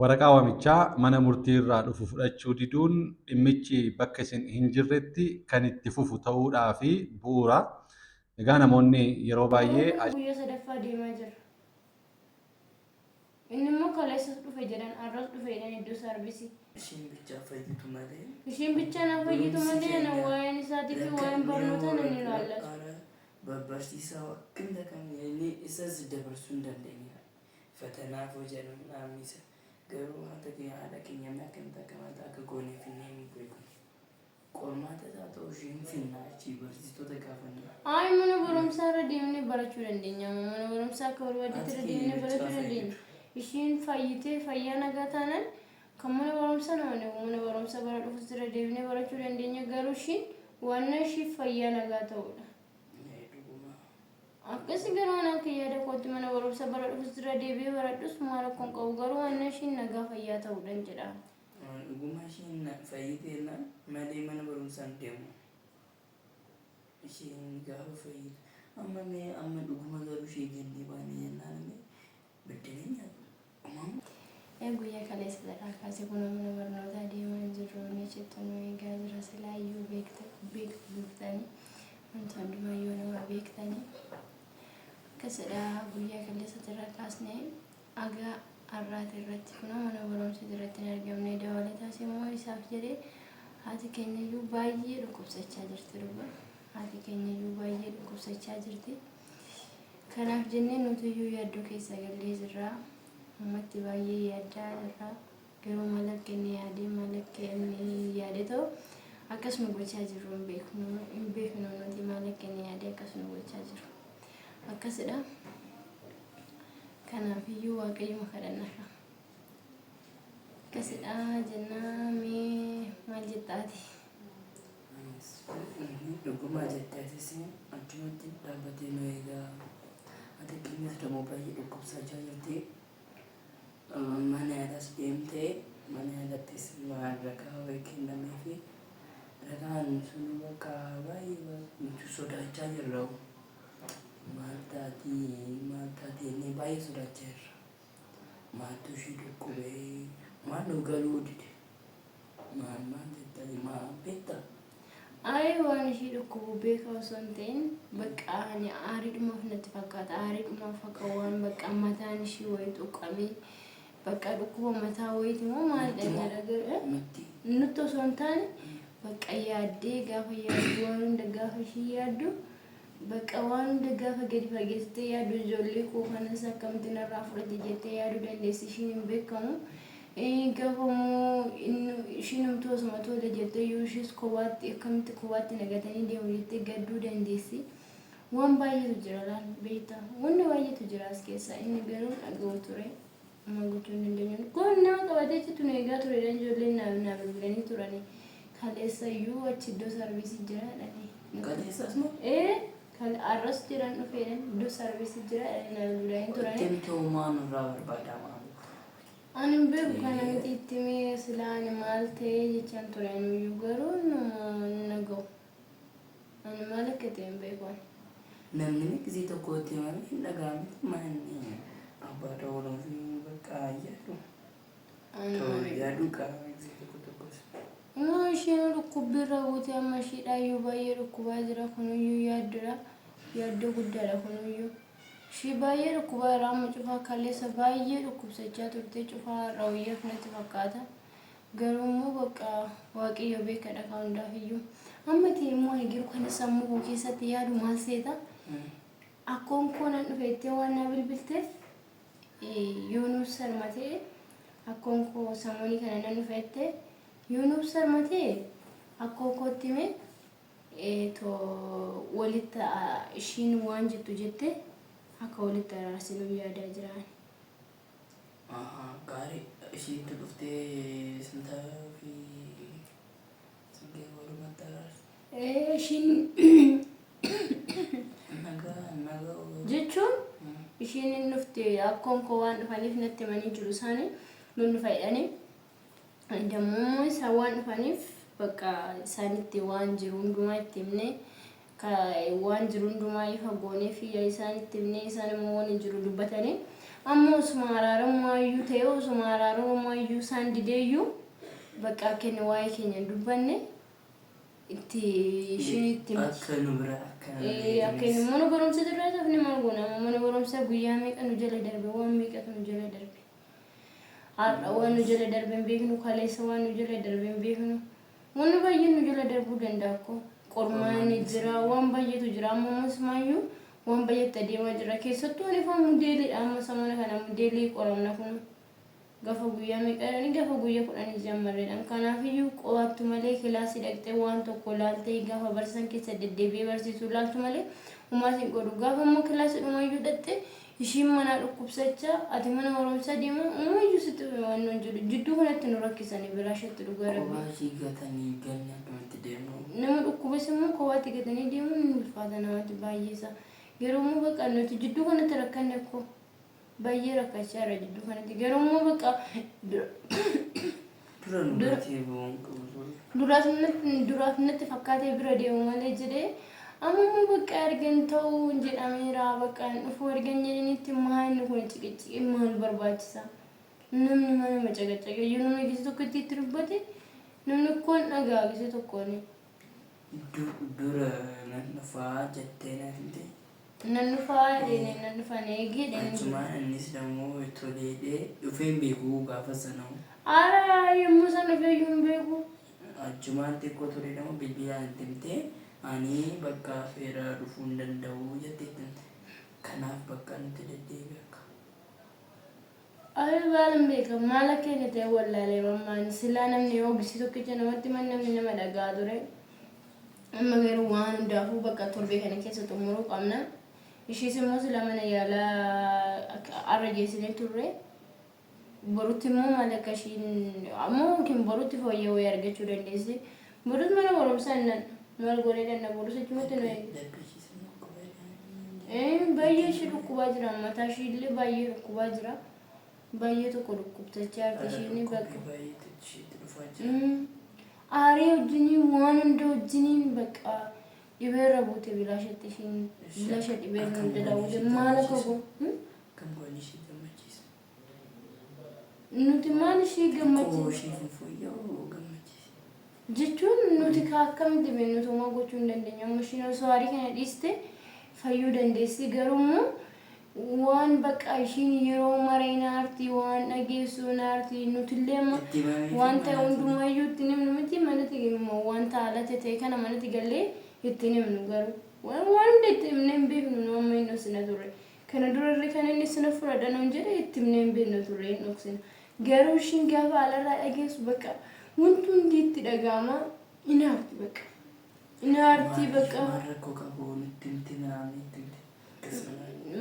Waraqaa waamichaa mana murtii irraa dhufu fudhachuu diduun dhimmichi bakka isin hin jirretti kan itti fufu ta'uudhaa fi bu'uura. Egaa namoonni yeroo baay'ee guyyaa sadaffaa deemaa jira. Inni immoo kaleessas dhufe jedhan arras dhufeedhaan iddoo saarbisii. Ishiin bichaa fayyitu malee. Ishiin bichaa na fayyitu malee na waa'een isaatii fi waa'een barnootaa nan ilaallatu. Barsiisaa akkamitti akkamitti isas dabarsuu hin dandeenye. Fatanaaf hojjetan dhaabnisa. Garuu haala keenya akkamitti akkamitti akka goonee finnee hin beeku. Qormaata isaa ta'uu ishiin finnaa achii barsiistota gaafanna. Mana barumsaa irra deemnee barachuu dandeenya. Mana barumsaa akka barbaadetti irra deemnee barachuu dandeenya. Ishiin fayyitee fayyaa nagaa taanaan kan mana barumsaa namoonni mana barumsaa bara dhufus irra deemnee barachuu dandeenya. Garuu ishiin waan ishii fayyaa nagaa ta'uudha. Akkasii garuu waan akka yaada kootti mana barumsaa bara dhufus irra deebi'ee baradhus maal akkoon qabu garuu waan ishiin nagaa fayyaa ta'uudhaan jedha. Dhuguma ishiin fayyiteella malee mana barumsaan deemu. Ishiin gaafa fayyite. Amma dhuguma garuu ishee jennee baanee jennaan biddeen nyaatu. Guyyaa kaleessa irraa kaasee kun mana barnootaa deemaa jirru ni jettu nu eegaa jira silaayyuu beektanii wanta hundumayyuu nama beektanii. Akkasuma guyyaa kaleessa irraa kaasnee agaa har'aati irratti kun mana barumsaa irratti hin argamne dabalataas immoo isaaf jedhee haati keenyayyuu baay'ee dhukkubsachaa jirti dhuga. Haati keenyayyuu baay'ee dhukkubsachaa jirti. Kanaaf jennee nuti yaaddoo keessa gallee jirra. Ummatti baay'ee yaaddaa jirra. Garuu mallattoo inni yaadee mallattoo inni yaade ta'u akkasuma gochaa jirru hin beeknu nuti mallattoo inni yaadee akkasuma gochaa jirru. Akkasidha. Kanaafiyyuu waaqayyuma kadhannafa. Akkasidha jennaa mee maal jettaati? Dhuguma jettaatis achumatti dhaabbatee nu eegaa. Ati keenyas dammoo baay'ee dhukkubsachaa jirti. Mana yaalaas deemtee mana yaalattis ragaa wayii kennamee fi ragaan sun bakka baay'ee nuti sodaachaa jirra. Maal taatee inni baay'ee sodaachaa jirra. Maaltu ishee dhukkubee maal nu galuu dide? Maal jettanii maal beektaa? Waan ishee dhukkubu beekaa osoo hin ta'in bakka ani aariidhumaaf natti fakkaata. Aariidhumaaf akka waan bakka mataan ishee wayii tuqamee bakka dhukkuba mataa wayiiti moo maalidha jedha nutti osoo hin taane bakka yaaddee gaafa yaaddu waan hunda gaafa ishee yaaddu bakka waan hunda gaafa gadi fageessitee yaaddu ijoollee koo kanas akkamitti narraa fudhate jettee yaaduu dandeessi ishiin hin beekamu. Gaafa immoo ishiin humtuu osuma tola jettee yoo ishees kophaatti akkamitti kophaatti nagatanii deemu jettee gadduu dandeessi. Waan baay'eetu jira laal beektaa wanta baay'eetu jira as keessa inni garuu dhaga'u ture. Magutuu hin dandeenye. Kun nama qabatee jirtu nu eegaa turedha ijoolleen naa bilbilanii turani. Kaleessayyuu achi iddoo saarbisii jira jedhanii. Kaleessas moo? Arras jiran dhufeedhaan iddoo saarbisii jira jedhanii naa bilbilanii turani. Deemtee maal irraa barbaadamaa? Ani hin beeku kana miti itti mee silaa ani maal ta'ee jechaan ture nuyyuu garuu na ga'u. Ani maal akka ta'e hin beeku. Namni gisee tokkotti malee hin dhaga'amne maanni abbaa ta'uu fi bakka yaadu. Yaadu qaama gisee tokkos. Isheen dhukkubbiirra buutee amma isheedhaayyuu baay'ee dhukkubaa jira kunuyyuu yaaddudha. Yaaddoo guddaadha kunuyyuu. Ishee baay'ee dhukkubaa irraa amma cufaa kaleessa baay'ee dhukkubsachaa turte cufaa irraa wayyaaf natti fakkaata. Garuu immoo bakka waaqayyo beekadha kan hundaafiyyuu. Amma ta'e immoo eegiru kana sammuu koo keessatti yaadu maal seeta? Akkoon koo nan dhufeettee waan na bilbilteef yoo nuuf sarmatee akkoon koo sammuunii kana nan dhufeettee yoo nuuf sarmatee akkoo kootti mee walitti ishiin waan jettu jettee akka walitti araarsinuu yaadaa jiran. Gaarii ishiitti dhuftee sintaa fi sigee walumatti araarsa. Ishiin nagaa jechuun ishiin hin dhufte akkoon koo waan dhufaniif natti himanii jiru isaanii nun fayyadanii. Dammoo isaan waan dhufaniif bakka isaanitti waan jiru hundumaa itti himnee waan jiru hundumaa ifa goonee fi isaan itti himnee isaan immoo waan jiru dubbatanii ammoo sumaaraaramaayyuu ta'ee sumaaraaramaayyuu isaan dideeyyuu bakka kenna waa'ee keenya dubbanne itti ishinitti akka nu bira akka inni mana barumsa irraa taafne maal goona mana barumsa guyyaa meeqa nu jala darbe waan meeqatu nu jala darbe har'a waan nu jala darbe hin beeknu kaleessa waan nu jala darbe hin beeknu wanni baay'een nu jala darbuu danda'a ko qormaani jira waan baay'eetu jira amma ammasumaayyuu waan baay'eetti adeemaa jira keessattuu ani faan mudeelii amma samana kana mudeelii qoramna kun gafa guyyaa meeqadhani gafa guyyaa 10 jammarreedhaan kanaafiyyuu qo'attu malee kilaasii dhaqxee waan tokko laaltee gafa barsiisan keessa deddeebi'ee barsiisuu laaltu malee umaatiin godhu gaafa immoo kilaasii dhumayyuu dhaqxee ishiin mana dhukkubsachaa ati mana barumsaa deemu umayyuu sitti waan jiru jidduu kanatti nu rakkisanii biraashatti dhugaa rabbi waashii gatanii ganna akkamitti deemu nama dhukkubes immoo kophaatti gatanii deemuun ni ulfaata namatti baay'eesa yeroo immoo bakka nuti jidduu kanatti rakkanne akkoo baay'ee rakkachaa irra jidduu kanatti garuu immoo bakka dura nu gatee bu'uun qabu duraaf natti fakkaatee bira deemu malee jedhee amma immoo bakka argan ta'uu jedhameera bakka dhufuu argan jedhanitti maalni kun ciqici maal barbaachisa namni mana macaqacaqe yoo namni gise tokko itti dubbate namni kun dhagaa gise tokkoon dura nan dhufaa jettee naaf himte nan dhufaa deene nan dhufaa eegee deene achumaan innis dammoo toleedhee dhufeen beekuu gaafa sanaa ara yommuu san dhufee hin beeku achumaan xiqqoo ture dammoo bilbilaan itti himtee ani bakka feera dhufuu hin danda'u jettee kanaaf bakka nuti deddeebi'e akka ay baalan beeka maala keenya ta'e wallaalee mammaan silaa namni oogisi tokkicha namatti man namni nama dhagaa ture amma garuu waan hundaafuu bakka torbee kana keessa xumuruu qabna ishiis immoo silaa mana yaalaa arra geessinee turre borutti immoo maal akka ishiin ammoo yookiin borutti fooyyee wayii argachuu dandeessi borutti mana barumsaa nan maal godhee danda'a borussa jimatti nu baay'ee ishee dhukkubaa jira mataa ishee illee baay'ee dhukkubaa jira baay'ee tokko dhukkubsachaa harka isheen bakka aarii wajjiniin waan hunda wajjiniin bakka dhibeerra buute bilaashatti isheen bilaasha dhibeerra hunda daawwate maal akka goon kan goon ishee gammachiisa nuti maal ishee gammachiisa jechuun nuti akkamitti beeknutuma gochuu hin dandeenyu amma isheen osoo aarii kana dhiiste fayyuu dandeessi garuu waan bakka ishiin yeroo mareen aartii waan dhageessu naartii nutillee amma waan ta'e hundumayyuu itti himnu miti manatti immoo waan haalate ta'e kana manatti gallee itti himnu garuu waan hunda itti himnee hin beeknu nu amma hin dhoksina turre kana durarri kan inni sina fudhadha nuun jedhe itti himnee hin beeknu turre hin dhoksina garuu ishiin gaafa alarraa dhageessu bakka wanti hundi itti dhaga'ama inaarti bakka inaarti bakka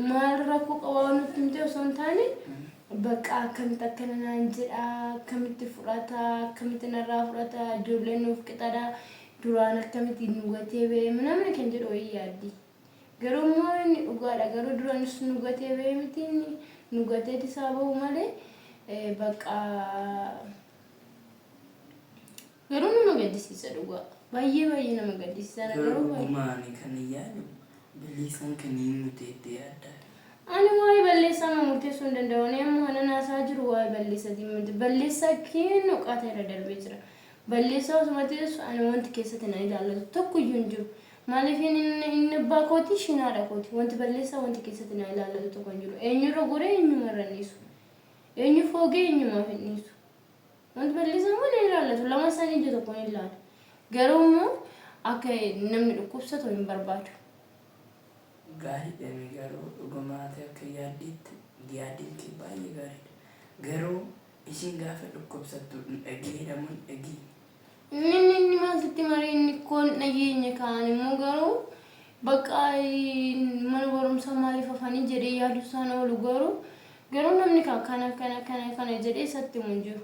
maal rakkoo qabaa nutti himte osoo hin taane bakka akkamitti akkana naan jedha akkamitti fudhata akkamitti narraa fudhata ijoolleen nuuf qixadha duraan akkamitti nu gatee ba'e namni kan jedhu wayii yaaddi garuu immoo inni dhugaadha garuu duraanis nu gatee ba'e miti inni nu gatee isaa ba'u malee bakka garuu nama gaddisiisa dhugaa baay'ee nama gaddisiisa garuu baay'ee kan yaadu Belisan kaniin muteettee yaadda. Ani waa'ee balleessaa ma murteessuu hin danda'u. Ani amma kana naasaa jiru waa'ee balleessaatiin miti. Balleessaa kennu qaata irra darbee jira. Balleessaa osuma teessu ani wanti keessatti na ilaallatu tokko iyyuu hin jiru. Maaliif inni abbaa kooti ishiin haadha kooti. Wanti balleessaa wanti keessatti na ilaallatu tokko hin jiru. Eenyurra goree eenyuma irra niisu. Eenyu foogee eenyumaaf hin niisu. Wanti balleessaa immoo na ilaallatu. Lama isaanii ija tokko hin ilaala. Garuu immoo akka namni dhukkubsatu hin barbaadu. Gaariidha garuu dhugumaa akka yaaddiitti baay'ee gaariidha. Garuu ishiin gaafa dhukkubsattu dhageedhamuun dhagee. Inni maaltitti marii inni koon dhageenya kaan immoo garuu bakka mana barumsaa maaliif afanii jedhee yaadu isaan oolu garuu namni kana jedhee isatti mun jiru.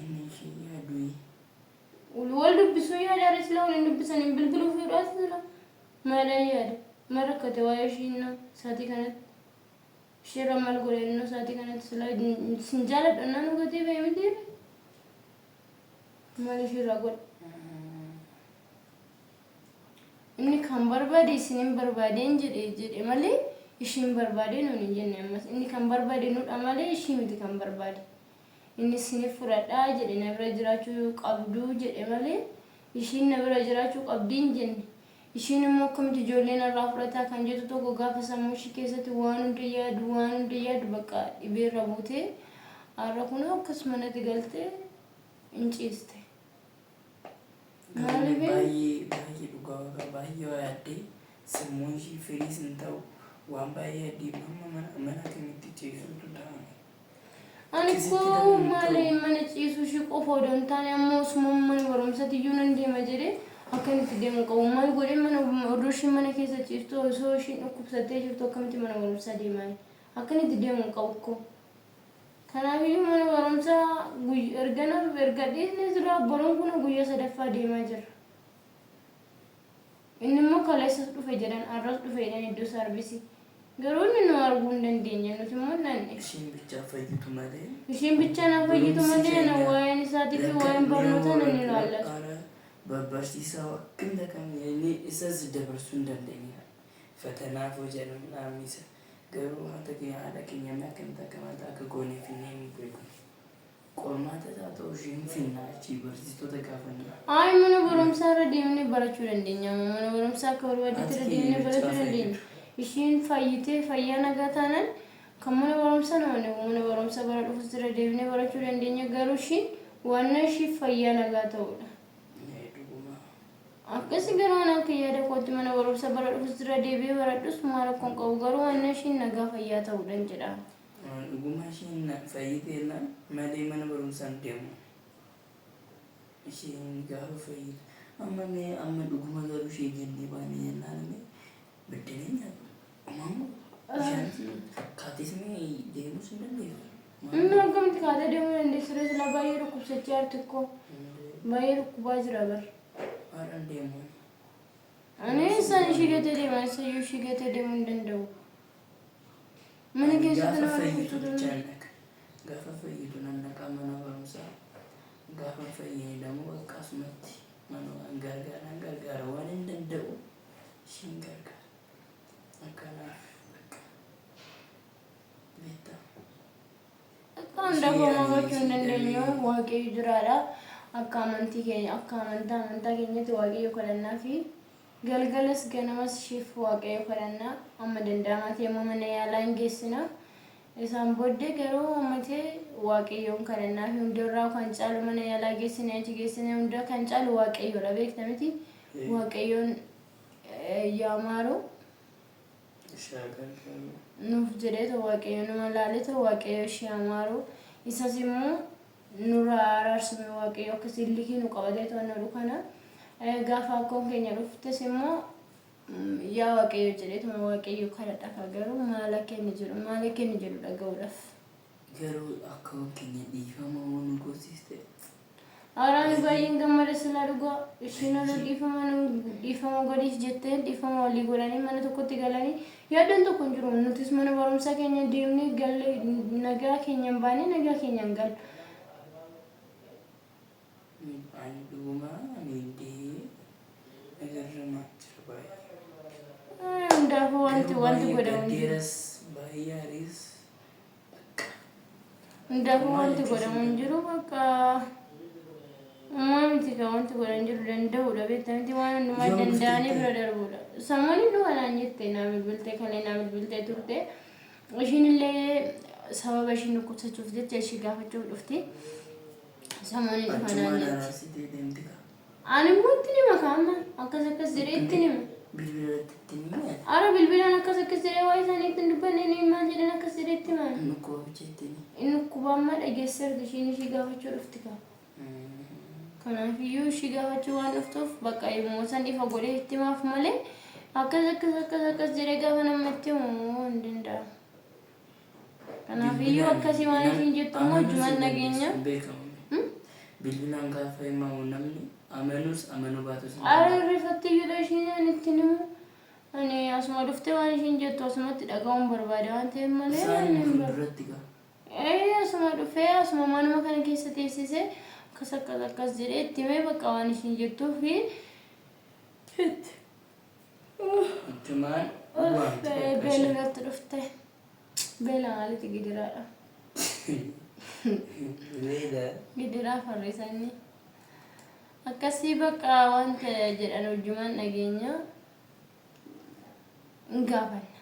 Inni ishee yaadu. Wal dubbisuu yaada silaa waliin dubbisan hin bilbiluu fi dhugaati silaa. Maala yaada mara kate waa'ee ishiin saatii kanatti ishirra maal godhannoo saatii kanatti silaa sin jaaladha naannoo gatee ba'e miti maal ishirraa godha inni kan barbaade isin hin barbaadeen jedhe malee ishiin barbaade nuun hin jenne ammas inni kan barbaade nuudha malee ishii miti kan barbaade inni sinif fudhadhaa jedhe na bira jiraachuu qabdu jedhe malee ishiin na bira jiraachuu qabdi hin jenne ishiin immoo akkamitti ijoolleen irraa fudhataa kan jettu tokko gaafa sammuu ishii keessatti waan hundi yaadu bakka dhibeerra buutee har'a kun akkasuma natti galtee hin ciiste. Baay'ee dhugaa baay'ee yaaddee sammuun ishii firiis hin ta'u waan baay'ee yaaddeef amma mana kamitti ciisuutu ta'ame. Ani koo malee mana ciisuu ishii qofa odoo hin taane ammoo osuma mana barumsaatti iyyuu nan deema jedhee akkamitti deemu qabu maal godhee mana odoo ishiin mana keessa ciistu osoo ishiin dhukkubsattee jirtu akkamitti mana barumsaa deemaa akkamitti deemu qabu koo. Kanaafiyyuu mana barumsaa ergadhee jira boroon kun guyyaa sadaffaa deemaa jira. Inni immoo kaleessas dhufe jedhan arras dhufe jedhan iddoo saarbisii. Garuu inni nu arguu hin dandeenye nuti immoo nanne. Ishiin bichaa fayyitu malee. Ishiin bichaa na fayyitu malee na waa'een isaatii fi waa'een barnootaa namni ilaallatu. Barsiisaa akkamitti akkamitti isas dabarsuu hin dandeenye. Fatanaaf hojjetan dhaabnisa. Garuu haata haadha keenya akkamitti akkamitti akka gooneef hin beeku. Qormaata isaa ta'uu ishiin finnaa achii barsiistota gaafanna. Mana barumsaa irra deemnee barachuu dandeenya. Mana barumsaa akka barbaadetti irra deemnee barachuu dandeenya. Ishiin fayyitee fayyaa nagaa taanaan kan mana barumsaa mana barumsaa bara dhufus irra deemnee barachuu dandeenya. Garuu ishiin waan ishii fayyaa nagaa ta'udha. Akkasii garuu waan akka yaada kootti mana barumsaa bara dhufus irra deebi'ee baradhus maal akkoon qabu garuu waan ishiin nagaa fayyaa ta'uudhaan jedha. Dhuguma ishiin fayyiteella malee mana barumsaan deemu. Ishiin gaafa fayyite. Amma dhuguma garuu ishee jennee baanee jennaan biddeenii nyaatu. Kaatisni deemus hin dandeessu. Inni akkamitti kaatee deemuu dandeessu? Sila baay'ee dhukkubsachaa jirti koo. Baay'ee dhukkubaa jira bara. Haadhaan deemu. Ani isaan ishee gatee deeman isayyuu ishee gatee deemuu hin danda'u. Mana keessatti nama dhukkubsatu. Gaafa fayyitu nan dhaqaa mana barumsaa. Gaafa fayyadamu akkasumatti mana gargaara waan hin danda'u ishiin gargaara. Akkanaaf beektaa. Akkaan dafoo gochuu hin dandeenyu waaqayyo jiraadha. Akka amantii keenya akka amantaa keenyatti waaqayyo kadhannaa fi galgalas ganamas isheef waaqayyo kadhannaa amma danda'amaatti yommuu mana yaalaa hin geessina. Isaan booddee garuu ammatee waaqayyoon kadhannaa fi hundarraa kan caalu mana yaalaa geessine achi geessine hunda kan caalu waaqayyoodha beekta miti. Waaqayyoon yaamaaru. Nuuf jedhee waaqayyo nama laaleeta waaqayyo ishee amaaru. Isas immoo nurraa araarsame waaqayyo akkasii liqii nu qabatee to'annoo kana gaafa akkoon keenya dhuftes immoo yaa waaqayyo jedheetuma waaqayyo kadhadha garuu maal akka inni jedhu dhaga'uudhaaf. Garuu akkoon keenya dhiifama nu gorsiste. Araan baay'een gammada silaa dhugaa ishiin irra dhiifama godhiif jettee dhiifama walii godhanii mana tokkotti galanii yaaddoon tokko hin jiru nutis mana barumsaa keenya deemnee galle nagaa keenya hin baane nagaa keenya hin galu. Ani dhuguma miidhee agarramaa jira baay'ee. Hundaafuu wanti godhamu hundaafuu wanti godhamu hin jiru bakka miti kan wanti godhan jiru danda'uudha beektamiti waan hundumaa danda'anii bira darbuudha. Sammuun inni kanaan jette naa bilbiltee turte ishiin illee sababa ishiin dhukkubsachuuf jecha ishii gaafachuuf dhufti. Sammuun inni kanaan jette. Ani immoo itti nima kaama akkas jedhee itti nima. Ara bilbilaan akkas jedhee waa isaanii dubbanne ni maal jedhan akkas jedhee itti himan. Inni dhukkubammaa dhageessee erga ishii gaafachuu dhufti kaa. Kanaafiyyuu ishii gaafachuu waan dhuftuuf bakka immoo san ifa godhee itti himaaf malee akkas jedhee gaafa namatti himuu hin danda'amu. Kanaafiyyuu akkasii waan ishiin jettu immoo jumaan nageenya. Bilbilaan gaafa himamu namni amanus amanuu baatus. Ara irrifattiyyuudha ishiin itti himu. Ani asuma dhuftee waan ishiin jettu asumatti dhaga'uun barbaada waan ta'eef malee. Isaanii fuulduratti gaa. Asuma dhufee asuma manuma kana keessa teessisee akkas jedhee itti himee bakka waan ishiin jettuu fi Ittumaan Beela irratti dhufte. Beela maalitti gidiraadha? Gidiraa farrisanii. Akkasii bakka wanta jedhan wajjumaan dhageenya hin gaafanna.